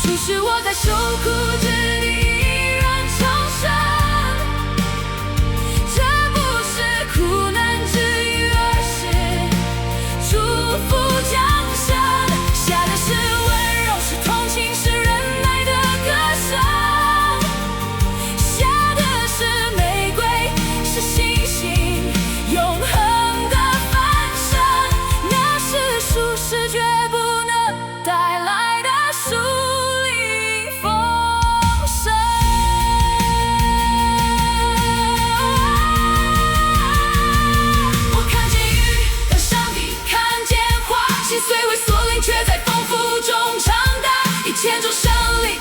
即使我在受苦之地依然重生，这不是苦难之余，而是祝福降生。下的是温柔，是同情，是忍耐的歌声。下的是玫瑰，是星星，永恒的繁盛。那是属世绝不能带来的属灵丰盛。我看见雨和上帝，看见花，心碎为所领，却在丰富中长大，一切中胜利。